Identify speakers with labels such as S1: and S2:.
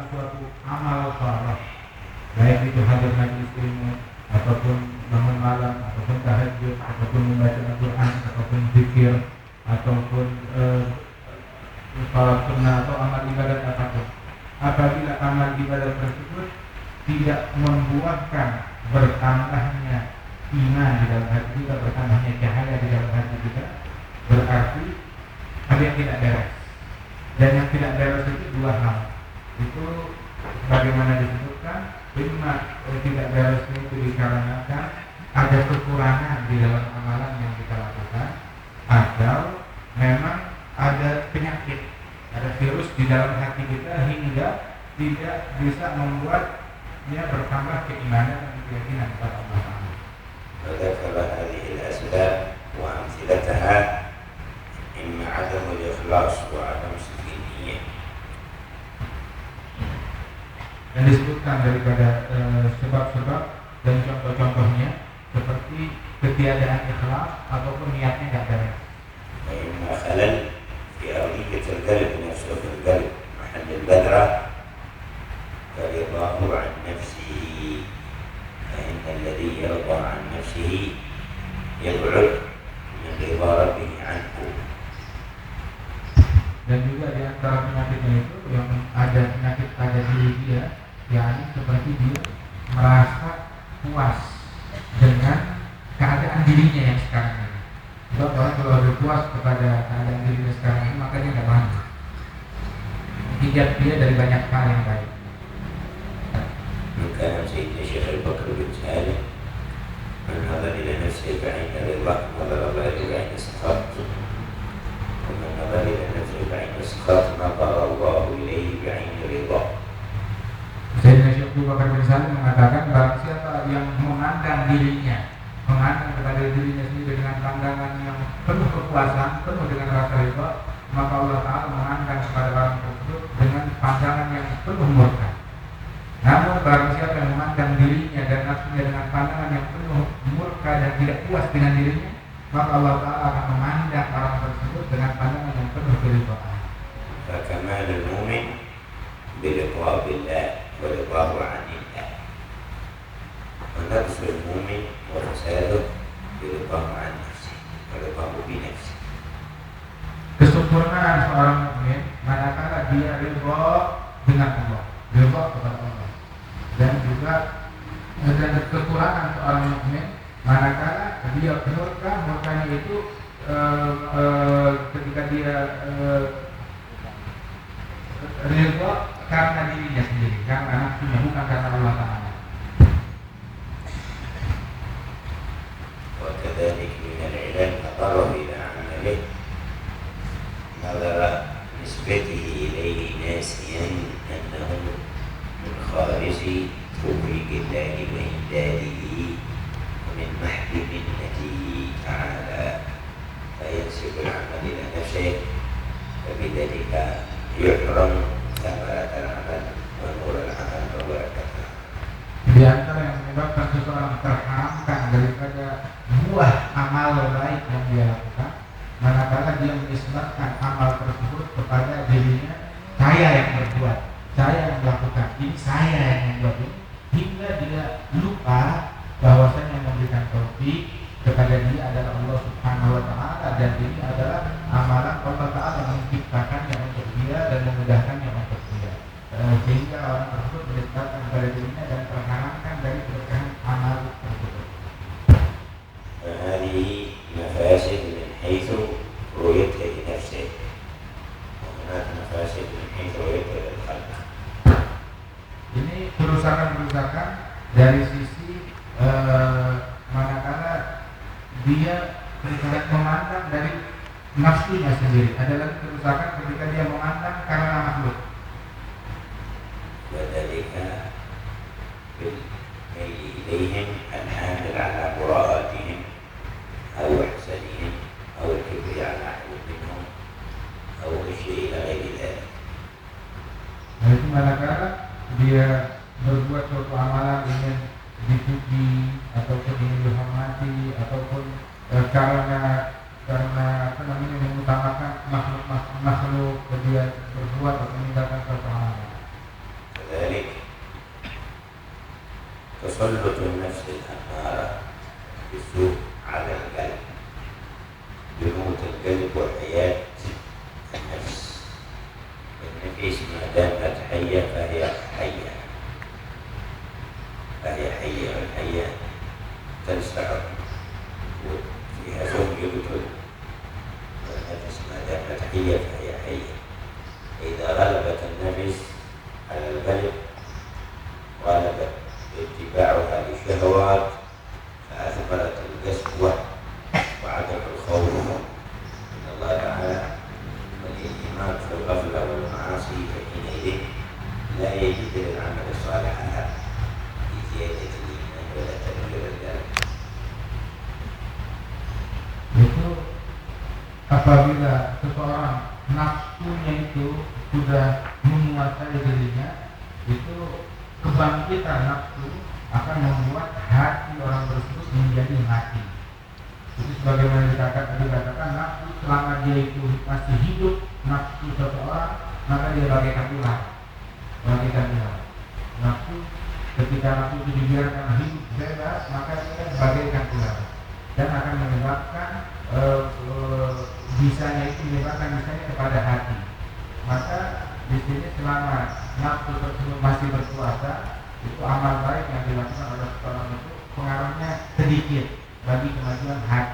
S1: suatu amal saleh, baik itu hadir majlis ilmu ataupun bangun malam ataupun tahajud ataupun membaca Al-Quran ataupun zikir ataupun salat sunnah atau amal ibadat apapun, apabila amal ibadat tersebut tidak membuahkan bertambahnya iman di dalam hati kita, bertambahnya cahaya di dalam hati kita, berarti ada yang tidak beres. Dan yang tidak beres itu dua hal. Itu bagaimana disebutkan, tidak beresnya itu dikarenakan ada kekurangan di dalam amalan yang kita lakukan, atau memang ada penyakit, ada virus di dalam hati kita hingga tidak bisa membuatnya bertambah keimanan dan keyakinan kepada Allah Taala.
S2: وذكر هذه الأسباب وأمثلتها إما عدم الإخلاص وعدم صدق النية.
S1: Dan disebutkan daripada sebab-sebab dan contoh-contohnya seperti ketiadaan ikhlas ataupun niatnya tidak beres.
S2: وإما خلل في أرضية القلب نفسه في القلب محل البذرة فرضاه عن نفسه، فإن الذي يرضى عن نفسه يبعد من رضا ربه عنه.
S1: Dan juga di antara penyakitnya itu yang ada penyakit pada diri dia, yakni seperti dia merasa puas dengan keadaan dirinya yang sekarang ini. Sebab orang kalau ada puas kepada keadaan dirinya sekarang ini, maka dia tidak mampu menghijab dia dari banyak hal yang baik.
S2: كلام سيدنا الشيخ البكر بن سالم من نظر إلى نفسه فعند رضا نظر الله إلى عين سخط، ومن نظر إلى نفسه بعين سخط نظر الله إليه بعين رضا.
S1: Sayyidina Syekh Abu Bakar bin Salim mengatakan, barang siapa yang memandang dirinya, memandang kepada dirinya sendiri dengan pandangan yang penuh kepuasan, penuh dengan rasa ridha, maka Allah Ta'ala memandang kepada orang tersebut dengan pandangan yang penuh murka. Namun barang siapa yang memandang dirinya dan nafsunya dengan pandangan yang penuh murka dan tidak puas dengan dirinya, maka Allah Ta'ala akan memandang orang tersebut dengan pandangan yang penuh keridhaan.
S2: فكمال المؤمن برضا بالله ورضاه عن الله، ونقص المؤمن وفساده برضاه عن نفسه ورضاه بنفسه.
S1: Kesempurnaan seorang mukmin manakala dia ridha dengan Allah, ridha kepada Allah. Dan juga dan kekurangan seorang mukmin manakala dia murka, murkanya itu ketika dia ridha karena dirinya sendiri, karena nafsunya, bukan karena Allah Ta'ala.
S2: وكذلك من العلل نظره إلى عمله نظر نسبته إليه ناسيا أنه من خارج توفيق الله وإمداده ومن محض منته تعالى، فينسب العمل إلى نفسه، فبذلك يحرم ثمرة العمل ونور العمل وبركته.
S1: Di antara yang menyebabkan seseorang terharamkan daripada buah amal baik yang dia lakukan, manakala dia menisbatkan amal tersebut kepada dirinya, saya yang berbuat, saya yang melakukan ini, saya yang membuat ini, hingga dia lupa bahwasanya yang memberikan taufik kepada dia adalah Allah Subhanahu wa Ta'ala, dan ini adalah amalan Allah Ta'ala yang menciptakannya untuk dia dan memudahkannya untuk dia, sehingga orang tersebut menisbatkan kepada dirinya dan terharamkan dari keberkahan amal tersebut.
S2: فهذه مفاسد من حيث رؤيته لنفسه، وهناك مفاسد من حيث رؤيته للخلق.
S1: Ini kerusakan-kerusakan dari sisi manakala dia memandang dari nafsunya sendiri. Ada lagi kerusakan ketika dia memandang karena makhluk.
S2: وذلك بالميل إليهم الحامل على براءتهم أو إحسانهم أو الكبر على عدو منهم أو الشيء إلى غير ذلك.
S1: Nah, itu manakala dia berbuat suatu amalan ingin dipuji ataupun ingin dihormati ataupun karena mengutamakan makhluk dia berbuat atau meninggalkan suatu amalan.
S2: تسلط النفس الأمارة بالسوء على القلب، بموت القلب وحياة النفس. النفس ما دامت حية فهي حية، والحية تلسع وفيها زوج يقتل، والنفس ما دامت حية فهي حية. إذا غلبت النفس على القلب غلبت اتباعها للشهوات فأثمرت القسوة وعدم الخوف من الله تعالى والانهماك في الغفلة والمعاصي، فحينئذ لا يجد للعمل الصالح أحد لزيادة الإيمان ولا تغيير القلب.
S1: Itu apabila seseorang nafsunya itu sudah menguasai dirinya, itu kebangkitan nafsu akan membuat hati orang tersebut menjadi mati. Itu sebagaimana dikatakan nafsu selama dia itu masih hidup, nafsu seseorang, maka dia bagaikan ular. Nafsu ketika nafsu itu dibiarkan hidup bebas, maka dia bagaikan ular dan akan menyebabkan bisanya kepada hati. Maka di sini selama nafsu tersebut masih berkuasa, itu amal baik yang dilakukan oleh seseorang itu pengaruhnya sedikit bagi kemajuan hati.